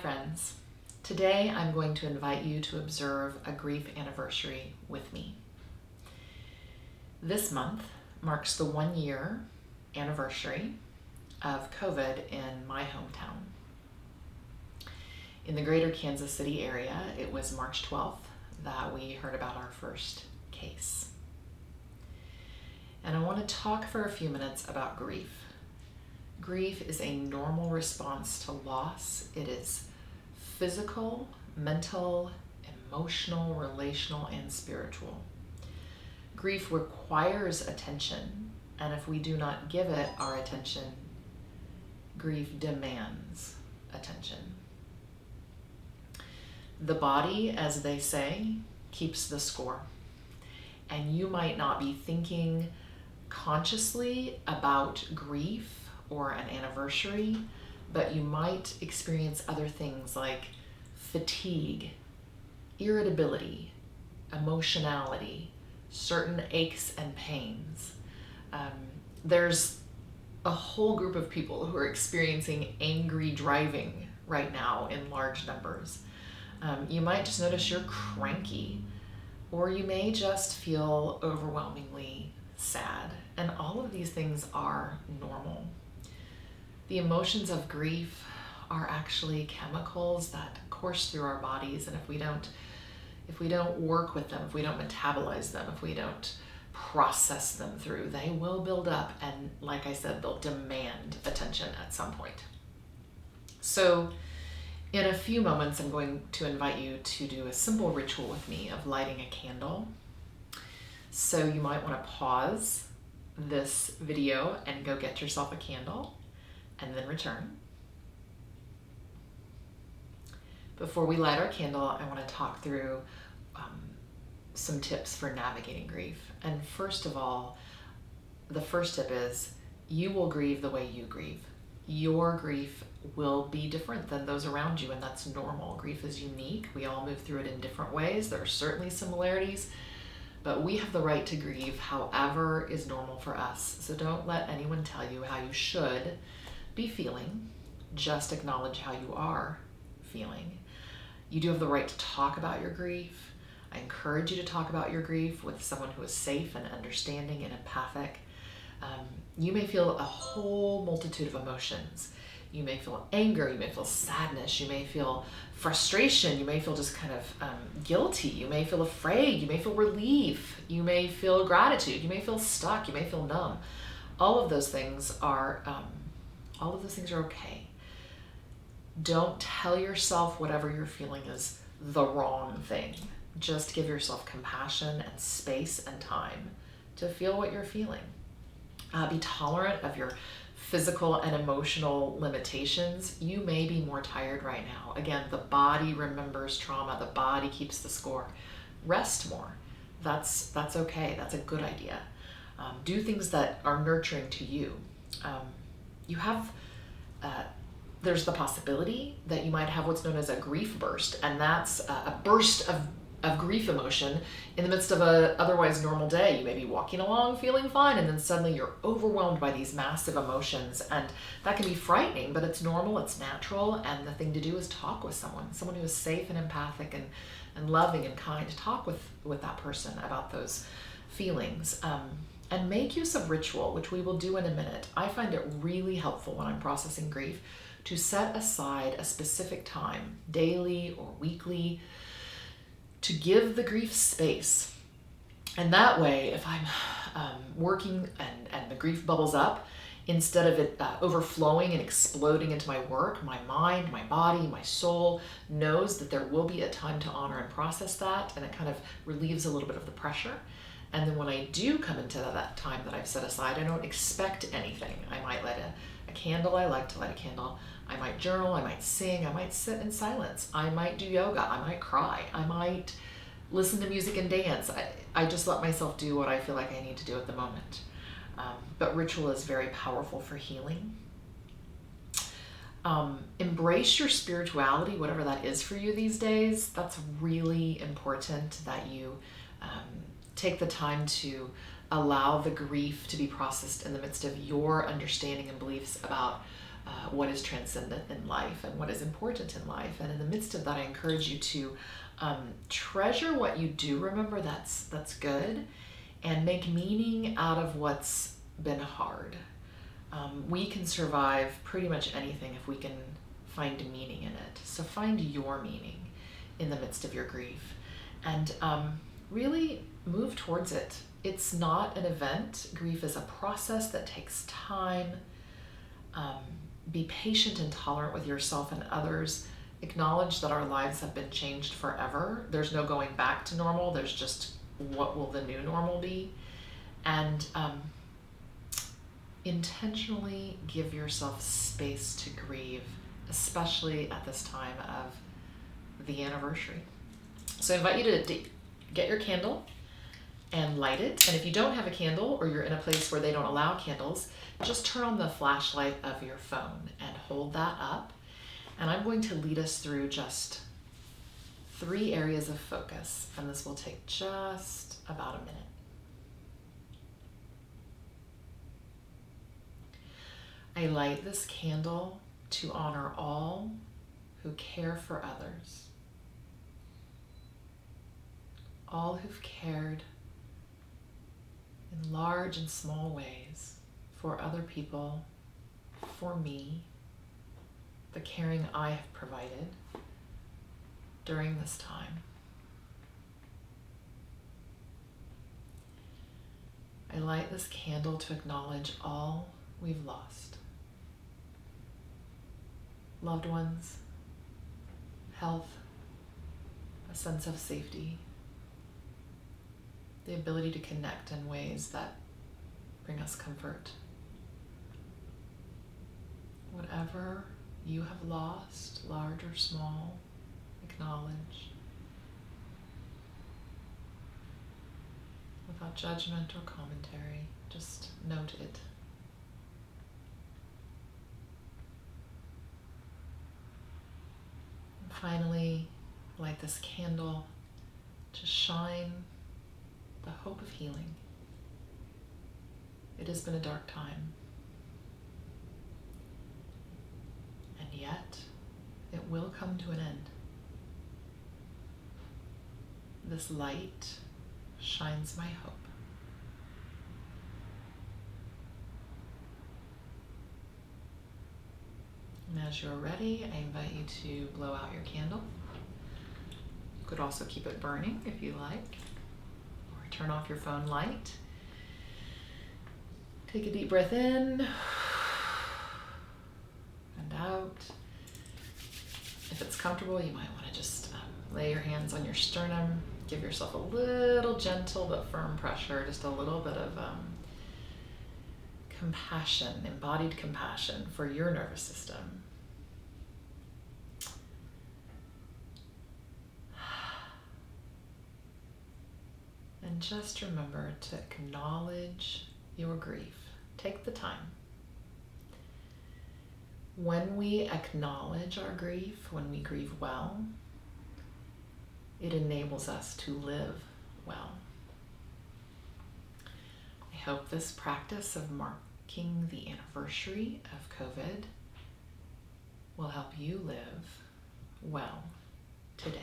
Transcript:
friends. Today I'm going to invite you to observe a grief anniversary with me. This month marks the 1-year anniversary of COVID in my hometown. In the greater Kansas City area, it was March 12th that we heard about our first case. And I want to talk for a few minutes about grief. Grief is a normal response to loss. It is physical, mental, emotional, relational, and spiritual. Grief requires attention, and if we do not give it our attention, grief demands attention. The body, as they say, keeps the score. And you might not be thinking consciously about grief or an anniversary, but you might experience other things like fatigue, irritability, emotionality, certain aches and pains. There's a whole group of people who are experiencing angry driving right now in large numbers. You might just notice you're cranky, or you may just feel overwhelmingly sad. And all of these things are normal. The emotions of grief are actually chemicals that course through our bodies, and if we don't work with them, if we don't metabolize them, if we don't process them through, they will build up, and like I said, they'll demand attention at some point. So in a few moments, I'm going to invite you to do a simple ritual with me of lighting a candle. So you might want to pause this video and go get yourself a candle and then return. Before we light our candle, I want to talk through some tips for navigating grief. And first of all, the first tip is you will grieve the way you grieve. Your grief will be different than those around you, and that's normal. Grief is unique. We all move through it in different ways. There are certainly similarities, but we have the right to grieve however is normal for us. So don't let anyone tell you how you should be feeling. Just acknowledge how you are feeling. You do have the right to talk about your grief. I encourage you to talk about your grief with someone who is safe and understanding and empathic. You may feel a whole multitude of emotions. You may feel anger, you may feel sadness, you may feel frustration, you may feel just kind of guilty, you may feel afraid, you may feel relief, you may feel gratitude, you may feel stuck, you may feel numb. All of those things are okay. Don't tell yourself whatever you're feeling is the wrong thing. Just give yourself compassion and space and time to feel what you're feeling. Be tolerant of your physical and emotional limitations. You may be more tired right now. Again, the body remembers trauma. The body keeps the score. Rest more. That's okay. That's a good idea. Do things that are nurturing to you. There's the possibility that you might have what's known as a grief burst, and that's a burst of grief emotion in the midst of a otherwise normal day. You may be walking along feeling fine, and then suddenly you're overwhelmed by these massive emotions, and that can be frightening, but it's normal, it's natural, and the thing to do is talk with someone who is safe and empathic and loving and kind. Talk with that person about those feelings, and make use of ritual, which we will do in a minute. I find it really helpful when I'm processing grief to set aside a specific time, daily or weekly, to give the grief space. And that way, if I'm working and the grief bubbles up, instead of it overflowing and exploding into my work, my mind, my body, my soul knows that there will be a time to honor and process that, and it kind of relieves a little bit of the pressure. And then when I do come into that time that I've set aside, I don't expect anything. I might light a candle. I like to light a candle. I might journal, I might sing, I might sit in silence, I might do yoga, I might cry, I might listen to music and dance. I just let myself do what I feel like I need to do at the moment. But ritual is very powerful for healing. Embrace your spirituality, whatever that is for you these days. That's really important that you take the time to allow the grief to be processed in the midst of your understanding and beliefs about what is transcendent in life and what is important in life. And in the midst of that, I encourage you to treasure what you do remember that's good, and make meaning out of what's been hard. We can survive pretty much anything if we can find meaning in it. So find your meaning in the midst of your grief, and really move towards it. It's not an event. Grief is a process that takes time. Be patient and tolerant with yourself and others. Acknowledge that our lives have been changed forever. There's no going back to normal. There's just what will the new normal be. And intentionally give yourself space to grieve, especially at this time of the anniversary. So I invite you to get your candle and light it. And if you don't have a candle, or you're in a place where they don't allow candles, just turn on the flashlight of your phone and hold that up. And I'm going to lead us through just 3 areas of focus, and this will take just about a minute. I light this candle to honor all who care for others, all who've cared in large and small ways for other people, for me, the caring I have provided during this time. I light this candle to acknowledge all we've lost. Loved ones, health, a sense of safety, the ability to connect in ways that bring us comfort. Whatever you have lost, large or small, acknowledge without judgment or commentary. Just note it. And finally, light this candle to shine the hope of healing. It has been a dark time, and yet it will come to an end. This light shines my hope. And as you're ready, I invite you to blow out your candle. You could also keep it burning if you like, or turn off your phone light. Take a deep breath in and out. If it's comfortable, you might want to just lay your hands on your sternum. Give yourself a little gentle but firm pressure, just a little bit of compassion, embodied compassion for your nervous system. And just remember to acknowledge your grief. Take the time. When we acknowledge our grief, when we grieve well, it enables us to live well. I hope this practice of marking the anniversary of COVID will help you live well today.